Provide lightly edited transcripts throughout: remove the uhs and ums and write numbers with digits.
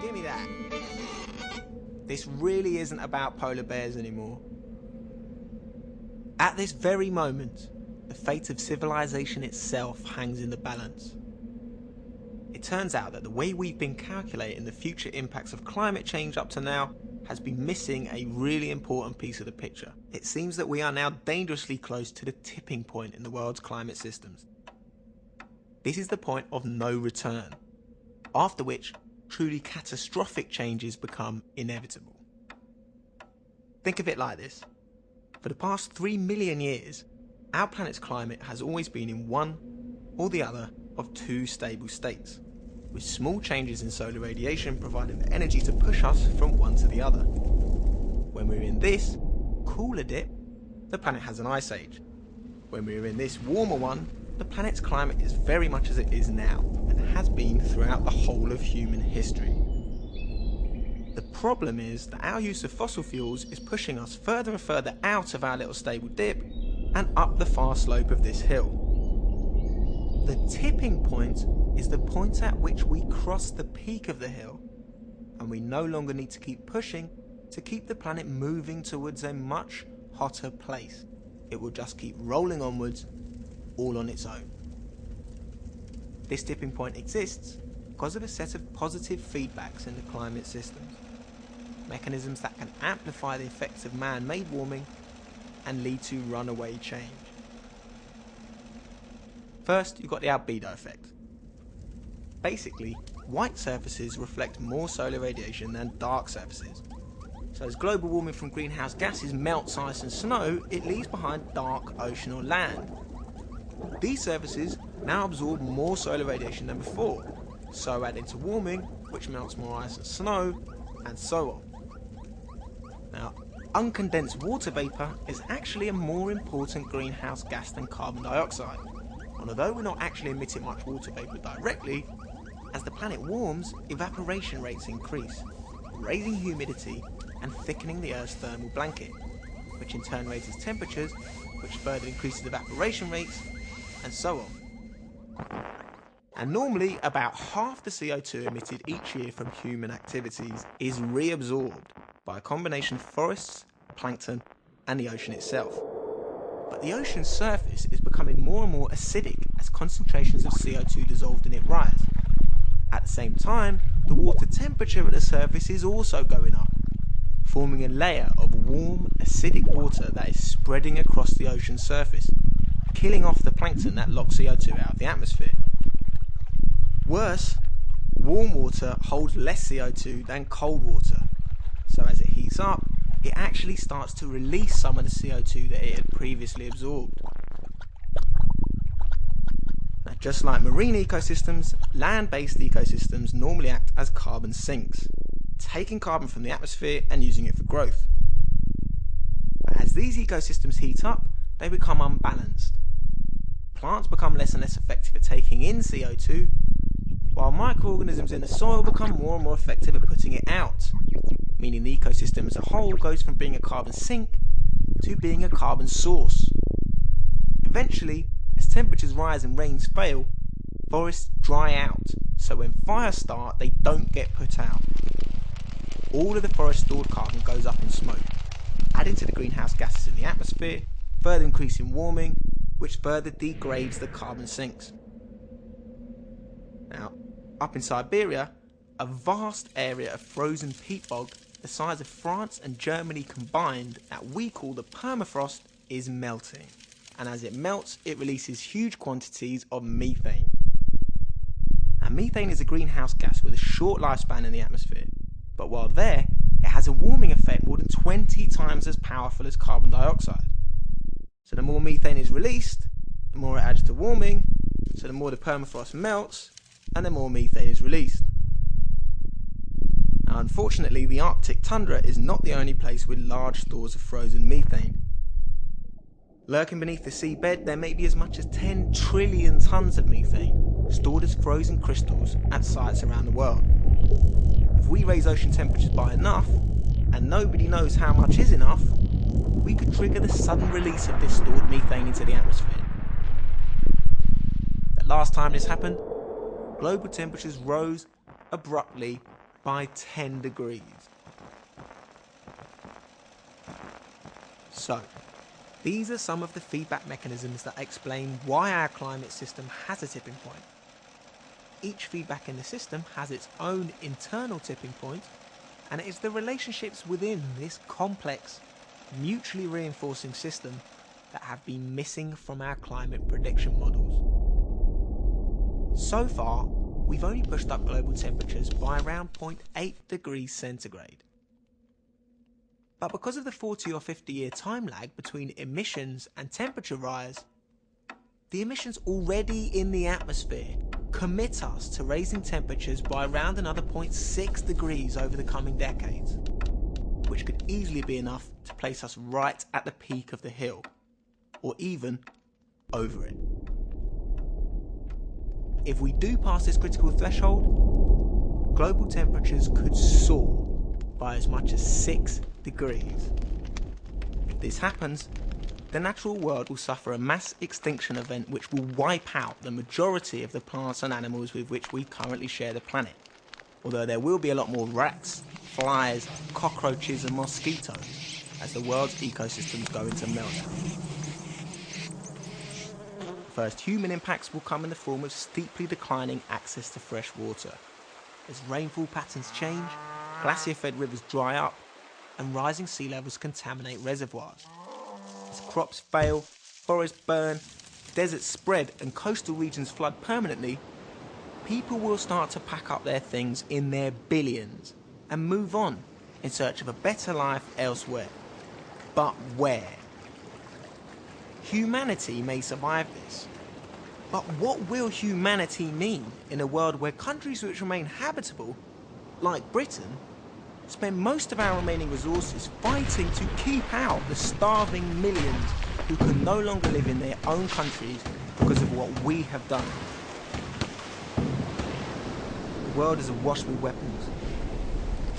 Give me that. This really isn't about polar bears anymore. At this very moment, the fate of civilization itself hangs in the balance. It turns out that the way we've been calculating the future impacts of climate change up to now has been missing a really important piece of the picture. It seems that we are now dangerously close to the tipping point in the world's climate systems. This is the point of no return, after which truly catastrophic changes become inevitable. Think of it like this. For the past 3 million years, our planet's climate has always been in one or the other of two stable states, with small changes in solar radiation providing the energy to push us from one to the other. When we're in this cooler dip, the planet has an ice age. When we're in this warmer one, the planet's climate is very much as it is now, and has been throughout the whole of human history. The problem is that our use of fossil fuels is pushing us further and further out of our little stable dip and up the far slope of this hill. The tipping point is the point at which we cross the peak of the hill, and we no longer need to keep pushing to keep the planet moving towards a much hotter place. It will just keep rolling onwards, all on its own. This tipping point exists because of a set of positive feedbacks in the climate systems, mechanisms that can amplify the effects of man-made warming and lead to runaway change. First, you've got the albedo effect. Basically, white surfaces reflect more solar radiation than dark surfaces. So as global warming from greenhouse gases melts ice and snow, it leaves behind dark ocean or land. These surfaces now absorb more solar radiation than before, so adding to warming, which melts more ice and snow, and so on. Now, uncondensed water vapour is actually a more important greenhouse gas than carbon dioxide. And although we're not actually emitting much water vapour directly, as the planet warms, evaporation rates increase, raising humidity and thickening the Earth's thermal blanket, which in turn raises temperatures, which further increases evaporation rates, and so on. And normally, about half the CO2 emitted each year from human activities is reabsorbed by a combination of forests, plankton, and the ocean itself. But the ocean's surface is becoming more and more acidic as concentrations of CO2 dissolved in it rise. At the same time, the water temperature at the surface is also going up, forming a layer of warm, acidic water that is spreading across the ocean's surface, killing off the plankton that locks CO2 out of the atmosphere. Worse, warm water holds less CO2 than cold water, so as it heats up, it actually starts to release some of the CO2 that it had previously absorbed. Now, just like marine ecosystems, land-based ecosystems normally act as carbon sinks, taking carbon from the atmosphere and using it for growth. But as these ecosystems heat up, they become unbalanced. Plants become less and less effective at taking in CO2, while microorganisms in the soil become more and more effective at putting it out, meaning the ecosystem as a whole goes from being a carbon sink to being a carbon source. Eventually, as temperatures rise and rains fail, forests dry out, so when fires start, they don't get put out. All of the forest stored carbon goes up in smoke, adding to the greenhouse gases in the atmosphere, further increasing warming, which further degrades the carbon sinks. Now, up in Siberia, a vast area of frozen peat bog the size of France and Germany combined that we call the permafrost is melting. And as it melts, it releases huge quantities of methane. Now, methane is a greenhouse gas with a short lifespan in the atmosphere, but while there, it has a warming effect more than 20 times as powerful as carbon dioxide. So the more methane is released, the more it adds to warming, so the more the permafrost melts, and the more methane is released. Now, unfortunately, the Arctic tundra is not the only place with large stores of frozen methane. Lurking beneath the seabed, there may be as much as 10 trillion tons of methane stored as frozen crystals at sites around the world. If we raise ocean temperatures by enough, and nobody knows how much is enough, we could trigger the sudden release of this stored methane into the atmosphere. The last time this happened, global temperatures rose abruptly by 10 degrees. So, these are some of the feedback mechanisms that explain why our climate system has a tipping point. Each feedback in the system has its own internal tipping point, and it is the relationships within this complex, mutually reinforcing system that have been missing from our climate prediction models. So far, we've only pushed up global temperatures by around 0.8 degrees centigrade. But because of the 40 or 50 year time lag between emissions and temperature rise, the emissions already in the atmosphere commit us to raising temperatures by around another 0.6 degrees over the coming decades, which could easily be enough to place us right at the peak of the hill, or even over it. If we do pass this critical threshold, global temperatures could soar by as much as 6 degrees. If this happens, the natural world will suffer a mass extinction event which will wipe out the majority of the plants and animals with which we currently share the planet. Although there will be a lot more rats, flies, cockroaches and mosquitoes as the world's ecosystems go into meltdown. First human impacts will come in the form of steeply declining access to fresh water. As rainfall patterns change, glacier-fed rivers dry up, and rising sea levels contaminate reservoirs. As crops fail, forests burn, deserts spread, and coastal regions flood permanently, people will start to pack up their things in their billions and move on in search of a better life elsewhere. But where? Humanity may survive this. But what will humanity mean in a world where countries which remain habitable, like Britain, spend most of our remaining resources fighting to keep out the starving millions who can no longer live in their own countries because of what we have done? The world is awash with weapons.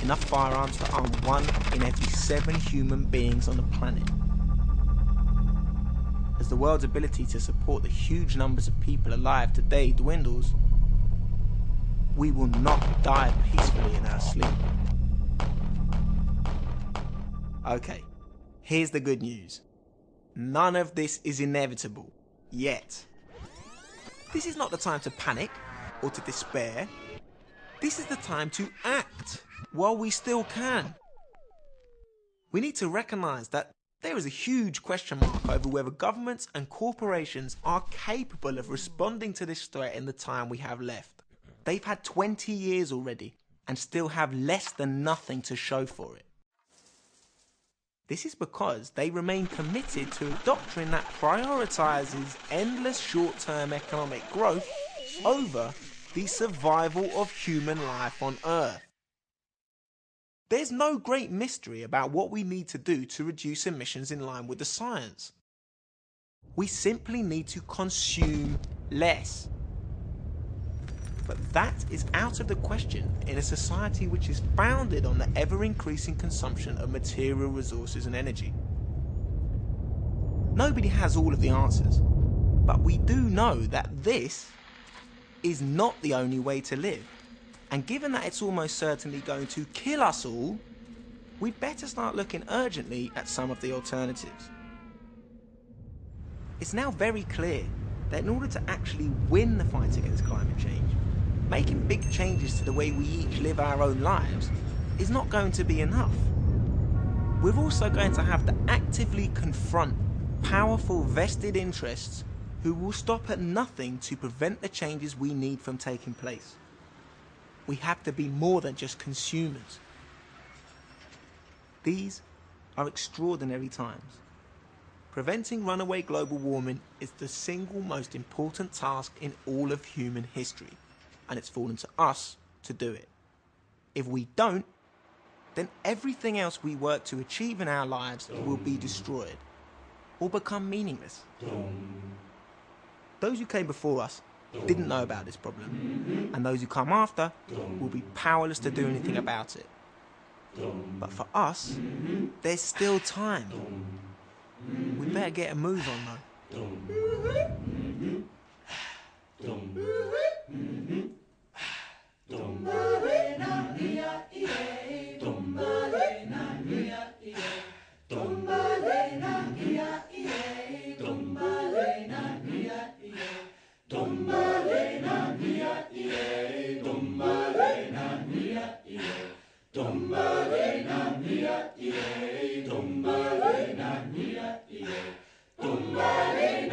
Enough firearms to arm 1 in every 7 human beings on the planet. As the world's ability to support the huge numbers of people alive today dwindles, we will not die peacefully in our sleep. Okay, here's the good news. None of this is inevitable, yet. This is not the time to panic or to despair. This is the time to act while we still can. We need to recognise that there is a huge question mark over whether governments and corporations are capable of responding to this threat in the time we have left. They've had 20 years already and still have less than nothing to show for it. This is because they remain committed to a doctrine that prioritises endless short-term economic growth over the survival of human life on Earth. There's no great mystery about what we need to do to reduce emissions in line with the science. We simply need to consume less. But that is out of the question in a society which is founded on the ever-increasing consumption of material resources and energy. Nobody has all of the answers, but we do know that this is not the only way to live. And given that it's almost certainly going to kill us all, we'd better start looking urgently at some of the alternatives. It's now very clear that in order to actually win the fight against climate change, making big changes to the way we each live our own lives is not going to be enough. We're also going to have to actively confront powerful vested interests who will stop at nothing to prevent the changes we need from taking place. We have to be more than just consumers. These are extraordinary times. Preventing runaway global warming is the single most important task in all of human history, and it's fallen to us to do it. If we don't, then everything else we work to achieve in our lives will be destroyed or become meaningless. Those who came before us didn't know about this problem, and those who come after will be powerless to do anything about it. But for us, there's still time. We better get a move on though.